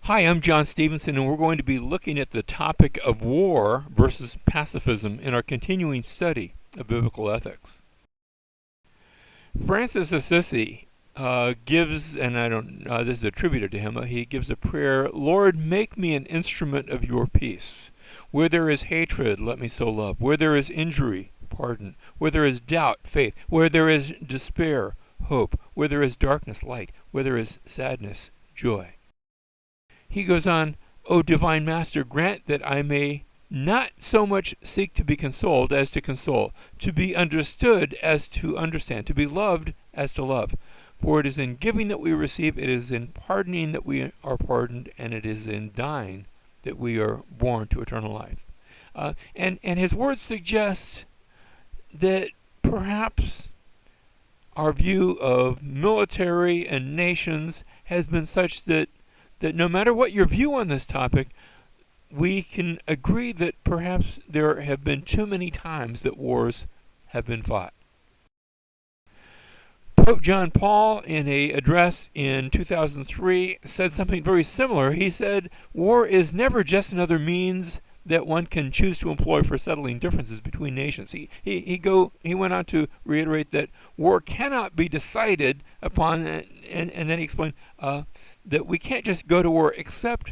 Hi, I'm John Stevenson, and we're going to be looking at the topic of war versus pacifism in our continuing study of biblical ethics. Francis Assisi gives, and I don't, this is attributed to him, he gives a prayer, Lord, make me an instrument of your peace. Where there is hatred, let me so love. Where there is injury, pardon. Where there is doubt, faith. Where there is despair, hope. Where there is darkness, light. Where there is sadness, joy. He goes on, O divine master, grant that I may not so much seek to be consoled as to console, to be understood as to understand, to be loved as to love. For it is in giving that we receive, it is in pardoning that we are pardoned, and it is in dying that we are born to eternal life. And his words suggest that perhaps our view of military and nations has been such that no matter what your view on this topic, we can agree that perhaps there have been too many times that wars have been fought. Pope John Paul, in an address in 2003, said something very similar. He said, war is never just another means that one can choose to employ for settling differences between nations. He went on to reiterate that war cannot be decided upon, and then he explained that we can't just go to war except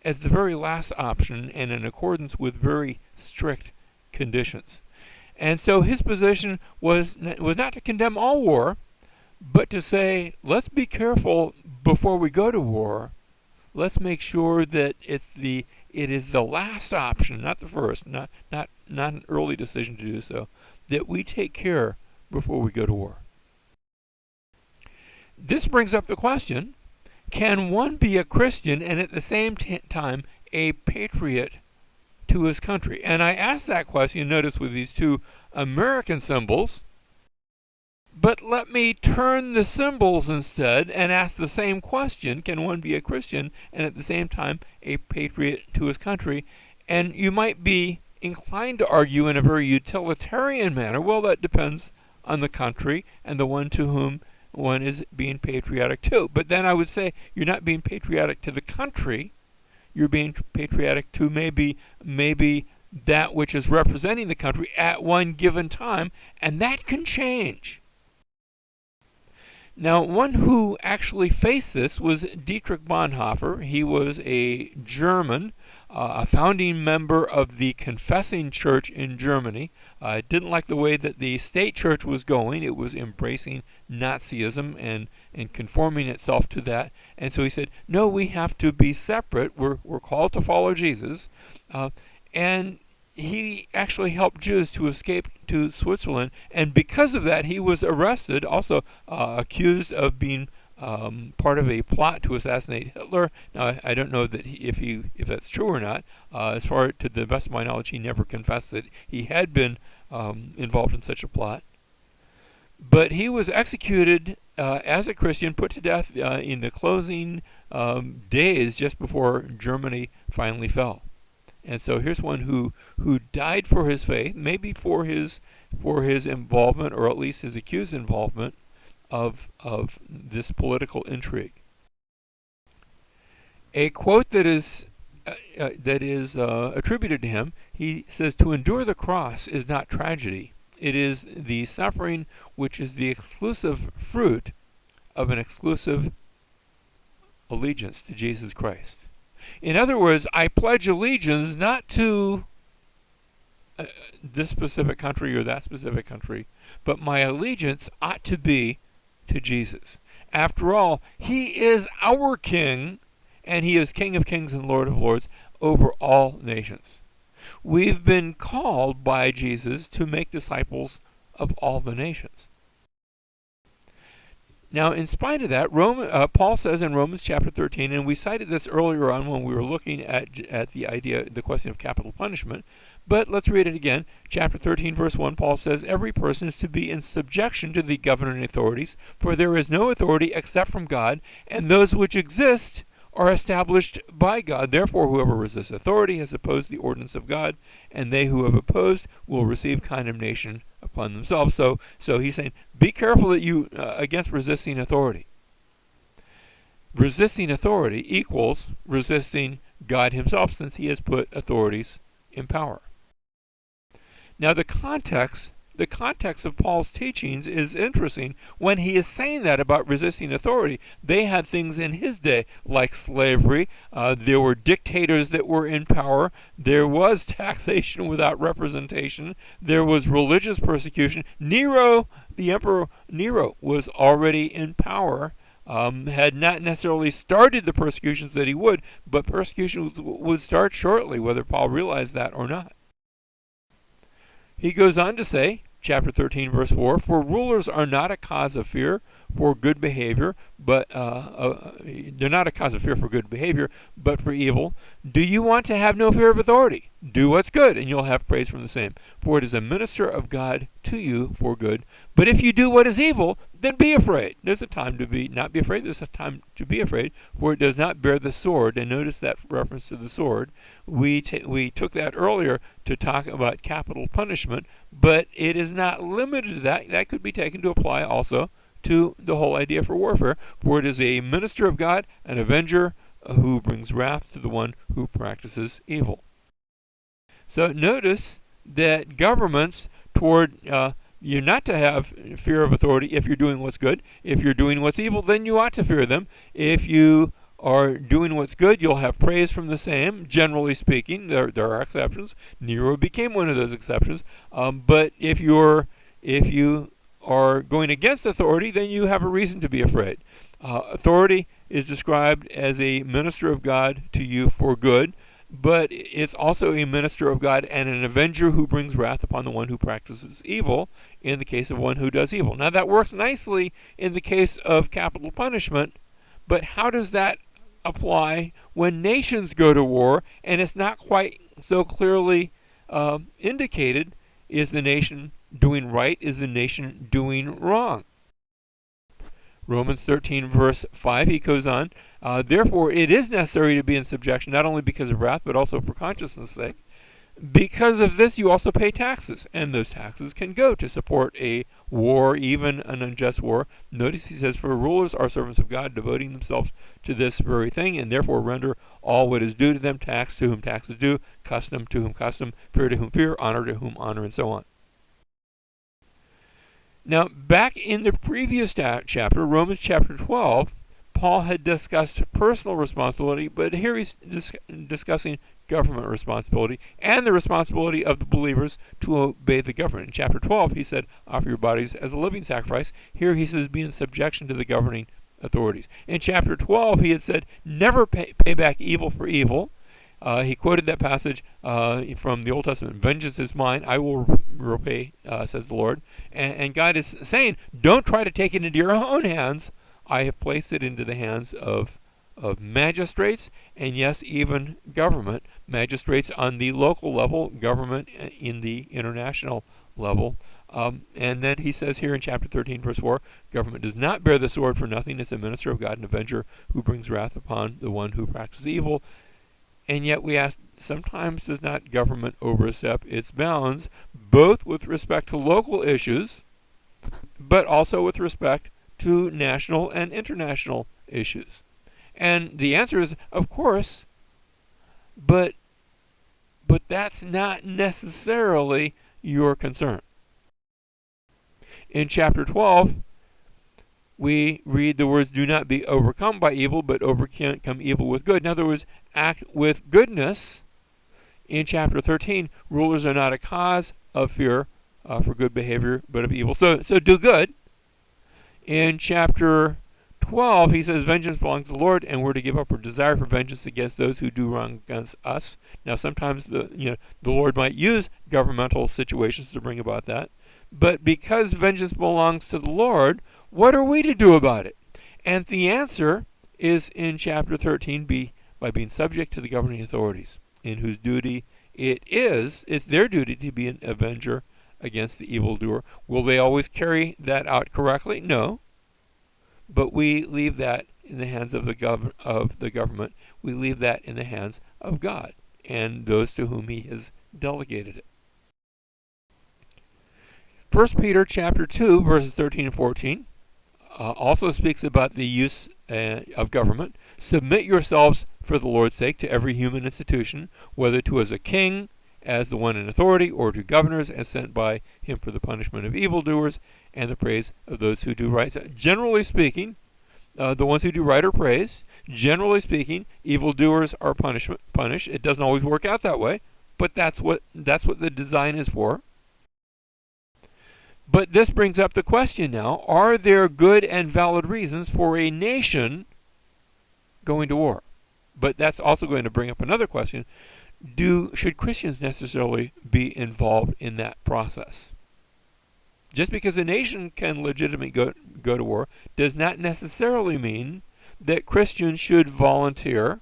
as the very last option and in accordance with very strict conditions. And so his position was not to condemn all war, but to say, let's be careful before we go to war. Let's make sure that it is the last option, not the first, not an early decision to do so, that we take care before we go to war. This brings up the question, can one be a Christian and at the same time a patriot to his country? And I asked that question, notice, with these two American symbols, but let me turn the symbols instead and ask the same question, can one be a Christian and at the same time a patriot to his country? And you might be inclined to argue in a very utilitarian manner, well, that depends on the country and the one to whom one is being patriotic to. But then I would say you're not being patriotic to the country, you're being patriotic to maybe that which is representing the country at one given time, and that can change. Now, one who actually faced this was Dietrich Bonhoeffer. He was a German, a founding member of the Confessing Church in Germany. Didn't like the way that the state church was going. It was embracing Nazism and conforming itself to that. And so he said, no, we have to be separate. We're called to follow Jesus. And he actually helped Jews to escape to Switzerland, and because of that he was arrested, also accused of being part of a plot to assassinate Hitler. Now I don't know that if that's true or not. As far to the best of my knowledge, he never confessed that he had been involved in such a plot. But he was executed as a Christian, put to death in the closing days just before Germany finally fell. And so here's one who died for his faith, maybe for his involvement, or at least his accused involvement of this political intrigue. A quote that is attributed to him, he says, "To endure the cross is not tragedy. It is the suffering which is the exclusive fruit of an exclusive allegiance to Jesus Christ." In other words, I pledge allegiance not to this specific country or that specific country, but my allegiance ought to be to Jesus. After all, he is our King, and he is King of Kings and Lord of Lords over all nations. We've been called by Jesus to make disciples of all the nations. Now, in spite of that, Paul says in Romans chapter 13, and we cited this earlier on when we were looking at the question of capital punishment, but let's read it again. Chapter 13, verse 1, Paul says, "Every person is to be in subjection to the governing authorities, for there is no authority except from God, and those which exist are established by God. Therefore, whoever resists authority has opposed the ordinance of God, and they who have opposed will receive condemnation upon themselves." So he's saying, be careful that you against resisting authority. resisting authority equals resisting God himself, since he has put authorities in power. Now the context of Paul's teachings is interesting when he is saying that about resisting authority. They had things in his day like slavery. There were dictators that were in power. There was taxation without representation. There was religious persecution. Nero, the Emperor Nero, was already in power. Had not necessarily started the persecutions that he would, but persecution would start shortly, whether Paul realized that or not. He goes on to say, chapter 13, verse 4, "For rulers are not a cause of fear for good behavior, but they're not a cause of fear for good behavior, but for evil. Do you want to have no fear of authority? Do what's good, and you'll have praise from the same. For it is a minister of God to you for good. But if you do what is evil, then be afraid." There's a time to not be afraid. There's a time to be afraid, for it does not bear the sword. And notice that reference to the sword. We took that earlier to talk about capital punishment, but it is not limited to that. That could be taken to apply also to the whole idea for warfare. For it is a minister of God, an avenger who brings wrath to the one who practices evil. So notice that governments you're not to have fear of authority if you're doing what's good. If you're doing what's evil, then you ought to fear them. If you are doing what's good, you'll have praise from the same, generally speaking. There are exceptions. Nero became one of those exceptions. But if you are going against authority, then you have a reason to be afraid. Authority is described as a minister of God to you for good, but it's also a minister of God and an avenger who brings wrath upon the one who practices evil, in the case of one who does evil. Now that works nicely in the case of capital punishment, but how does that apply when nations go to war and it's not quite so clearly indicated? Is the nation doing right? Is the nation doing wrong? Romans 13, verse 5, he goes on, "Therefore it is necessary to be in subjection, not only because of wrath, but also for conscience' sake. Because of this you also pay taxes, and those taxes can go to support a war, even an unjust war." Notice he says, "For rulers are servants of God, devoting themselves to this very thing, and therefore render all what is due to them, tax to whom tax is due, custom to whom custom, fear to whom fear, honor to whom honor," and so on. Now, back in the previous chapter, Romans chapter 12, Paul had discussed personal responsibility, but here he's discussing government responsibility and the responsibility of the believers to obey the government. In chapter 12, he said, "Offer your bodies as a living sacrifice." Here he says, "Be in subjection to the governing authorities." In chapter 12, he had said, "Never pay back evil for evil." He quoted that passage from the Old Testament, "Vengeance is mine, I will repay, says the Lord." And God is saying, don't try to take it into your own hands. I have placed it into the hands of magistrates, and yes, even government. Magistrates on the local level, government in the international level. And then he says here in chapter 13, verse 4, "Government does not bear the sword for nothing. It's a minister of God, an avenger who brings wrath upon the one who practices evil." And yet we ask, sometimes does not government overstep its bounds, both with respect to local issues, but also with respect to national and international issues? And the answer is, of course, but that's not necessarily your concern. In chapter 12, we read the words, "Do not be overcome by evil, but overcome evil with good." In other words, act with goodness. In chapter 13, rulers are not a cause of fear for good behavior, but of evil. So do good. In chapter 12, he says, "Vengeance belongs to the Lord, and we're to give up our desire for vengeance against those who do wrong against us." Now, sometimes the Lord might use governmental situations to bring about that, but because vengeance belongs to the Lord, what are we to do about it? And the answer is in chapter 13, by being subject to the governing authorities, in whose duty it's their duty to be an avenger against the evildoer. Will they always carry that out correctly? No. But we leave that in the hands of the government. We leave that in the hands of God and those to whom he has delegated it. 1 Peter chapter 2, verses 13 and 14 also speaks about the use of government. Submit yourselves for the Lord's sake to every human institution, whether to as a king, as the one in authority, or to governors as sent by him for the punishment of evildoers and the praise of those who do right. So generally speaking, the ones who do right are praised. Generally speaking, evildoers are punished. It doesn't always work out that way, but that's what the design is for. But this brings up the question now, are there good and valid reasons for a nation going to war? But that's also going to bring up another question. Should Christians necessarily be involved in that process? Just because a nation can legitimately go to war does not necessarily mean that Christians should volunteer,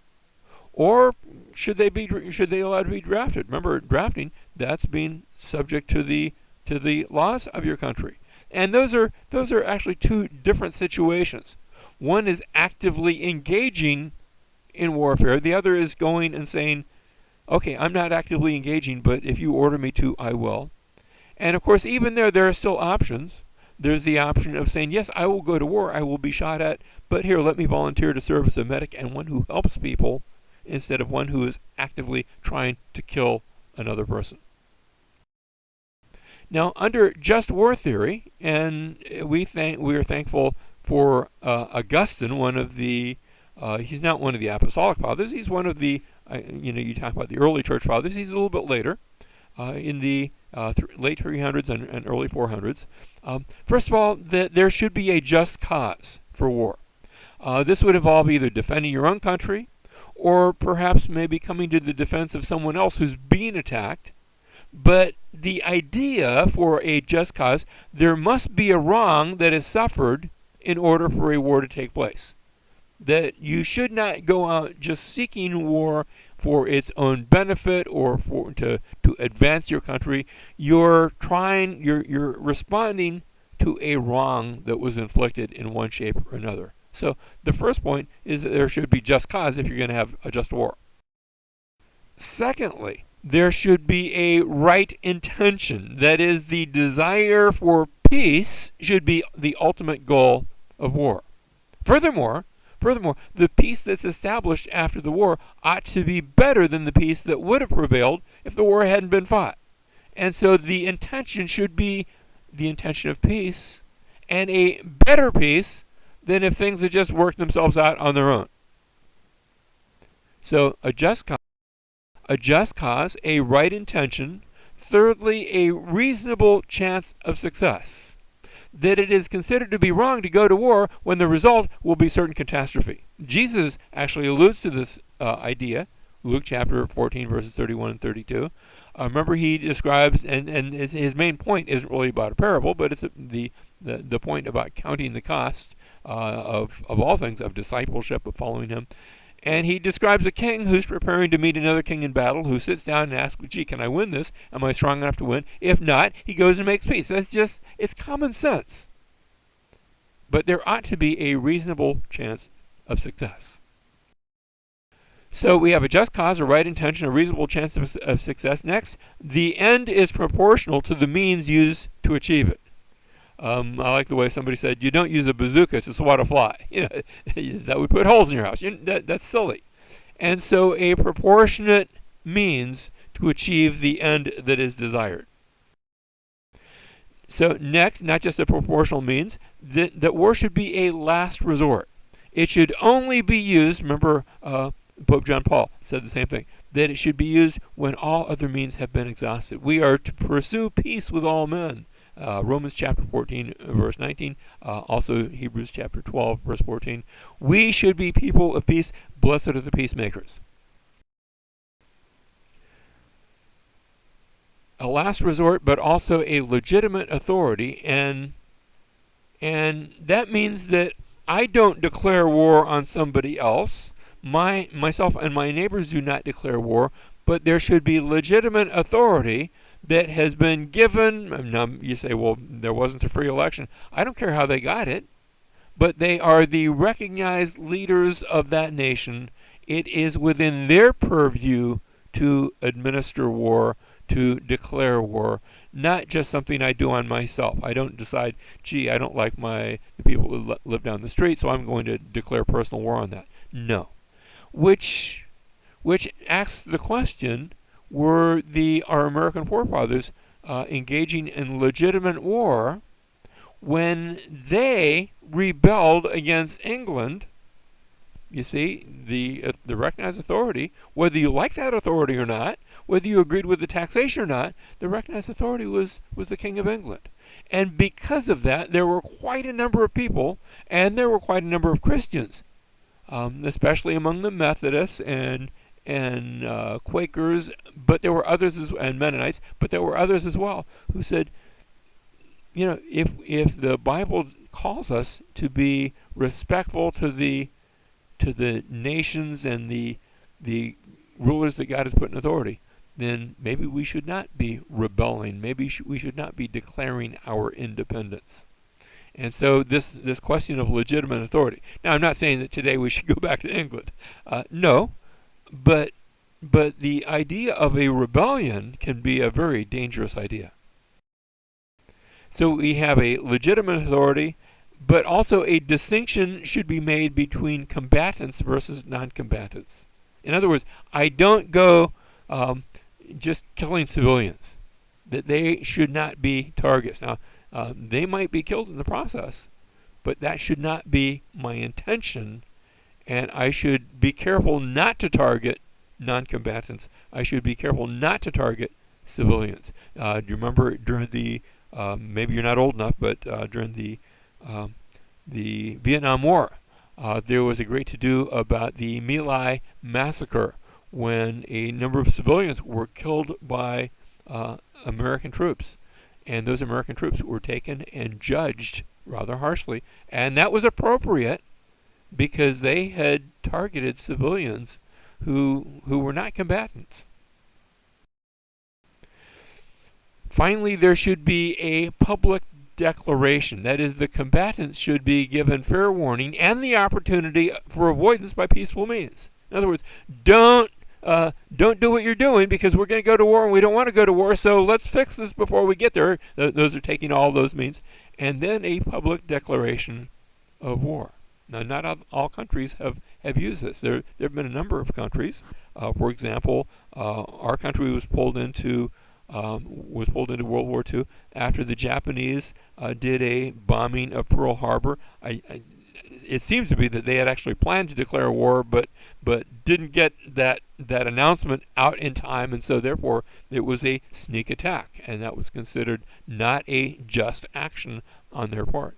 or should they allowed to be drafted? Remember, drafting, that's being subject to the laws of your country. And those are actually two different situations. One is actively engaging in warfare. The other is going and saying, okay, I'm not actively engaging, but if you order me to, I will. And of course, even there are still options. There's the option of saying, yes, I will go to war, I will be shot at, but here, let me volunteer to serve as a medic and one who helps people instead of one who is actively trying to kill another person. Now, under just war theory, and we are thankful for Augustine, one of the he's not one of the apostolic fathers. He's one of the you talk about the early church fathers. He's a little bit later, in the late 300s and early 400s. First of all, that there should be a just cause for war. This would involve either defending your own country, or perhaps maybe coming to the defense of someone else who's being attacked. But the idea for a just cause, there must be a wrong that is suffered in order for a war to take place. That you should not go out just seeking war for its own benefit or to advance your country. You're responding to a wrong that was inflicted in one shape or another. So the first point is that there should be just cause if you're going to have a just war. Secondly, there should be a right intention. That is, the desire for peace should be the ultimate goal of war. Furthermore, the peace that's established after the war ought to be better than the peace that would have prevailed if the war hadn't been fought. And so the intention should be the intention of peace, and a better peace than if things had just worked themselves out on their own. So a just cause, a right intention. Thirdly, a reasonable chance of success. That it is considered to be wrong to go to war when the result will be certain catastrophe. Jesus actually alludes to this idea, Luke chapter 14, verses 31 and 32. Remember, he describes, and his main point isn't really about a parable, but it's the point about counting the cost of all things, of discipleship, of following him. And he describes a king who's preparing to meet another king in battle, who sits down and asks, gee, can I win this? Am I strong enough to win? If not, he goes and makes peace. It's common sense. But there ought to be a reasonable chance of success. So we have a just cause, a right intention, a reasonable chance of success. Next, the end is proportional to the means used to achieve it. I like the way somebody said, you don't use a bazooka to swat a fly. That would put holes in your house. That's silly. And so a proportionate means to achieve the end that is desired. So next, not just a proportional means, that war should be a last resort. It should only be used, remember Pope John Paul said the same thing, that it should be used when all other means have been exhausted. We are to pursue peace with all men. Romans chapter 14, verse 19, also Hebrews chapter 12, verse 14. We should be people of peace. Blessed are the peacemakers. A last resort, but also a legitimate authority, and that means that I don't declare war on somebody else. Myself and my neighbors do not declare war, but there should be legitimate authority that has been given. Now you say, well, there wasn't a free election. I don't care how they got it, but they are the recognized leaders of that nation. It is within their purview to administer war, to declare war. not just something I do on myself. I don't decide, gee, I don't like the people who live down the street, so I'm going to declare personal war on that. No. Which asks the question, were our American forefathers engaging in legitimate war when they rebelled against England? You see, the recognized authority, whether you like that authority or not, whether you agreed with the taxation or not, the recognized authority was the King of England. And because of that, there were quite a number of people, and there were quite a number of Christians, especially among the Methodists and Quakers, but there were others and Mennonites, but there were others as well who said, if the Bible calls us to be respectful to the nations and the rulers that God has put in authority, then maybe we should not be rebelling. Maybe we should not be declaring our independence. And so this question of legitimate authority. Now, I'm not saying that today we should go back to England. No, but the idea of a rebellion can be a very dangerous idea. So we have a legitimate authority, but also a distinction should be made between combatants versus non-combatants. In other words, I don't go just killing civilians. That they should not be targets. Now, they might be killed in the process, but that should not be my intention, and I should be careful not to target non-combatants. I should be careful not to target civilians. Do you remember during the maybe you're not old enough, but during the Vietnam War, there was a great to-do about the My Lai massacre, when a number of civilians were killed by American troops, and those American troops were taken and judged rather harshly, and that was appropriate because they had targeted civilians who were not combatants. Finally, there should be a public declaration. That is, the combatants should be given fair warning and the opportunity for avoidance by peaceful means. In other words, don't do what you're doing because we're going to go to war and we don't want to go to war, so let's fix this before we get there. Those are taking all those means. And then a public declaration of war. Now, not all countries have used this. There have been a number of countries. For example, our country was pulled into World War II after the Japanese did a bombing of Pearl Harbor. It seems to be that they had actually planned to declare war, but didn't get that announcement out in time, and so therefore it was a sneak attack, and that was considered not a just action on their part.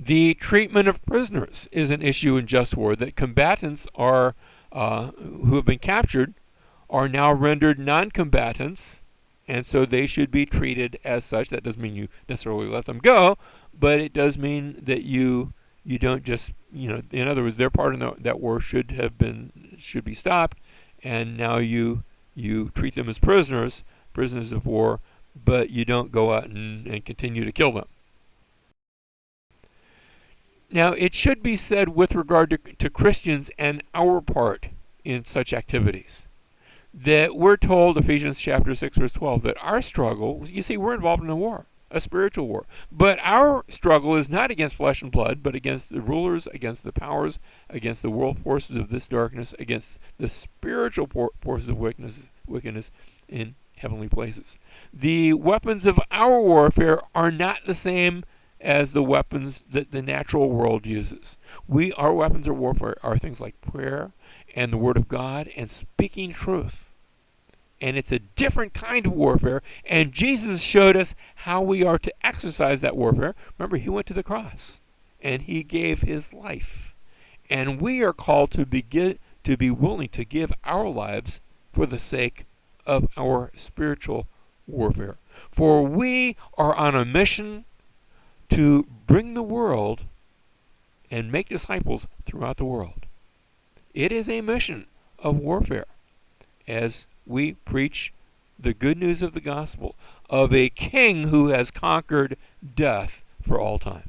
The treatment of prisoners is an issue in just war. That combatants who have been captured are now rendered non-combatants, and so they should be treated as such. That doesn't mean you necessarily let them go, but it does mean that you don't just, in other words, their part in that war should be stopped, and now you treat them as prisoners of war, but you don't go out and continue to kill them. Now, it should be said with regard to Christians and our part in such activities, that we're told, Ephesians chapter 6, verse 12, that our struggle, you see, we're involved in a war, a spiritual war. But our struggle is not against flesh and blood, but against the rulers, against the powers, against the world forces of this darkness, against the spiritual forces of wickedness in heavenly places. The weapons of our warfare are not the same as the weapons that the natural world uses. Our weapons of warfare are things like prayer and the Word of God and speaking truth. And it's a different kind of warfare, and Jesus showed us how we are to exercise that warfare. Remember, he went to the cross, and he gave his life. And we are called to be willing to give our lives for the sake of our spiritual warfare. For we are on a mission to bring the world and make disciples throughout the world. It is a mission of warfare as we preach the good news of the gospel of a king who has conquered death for all time.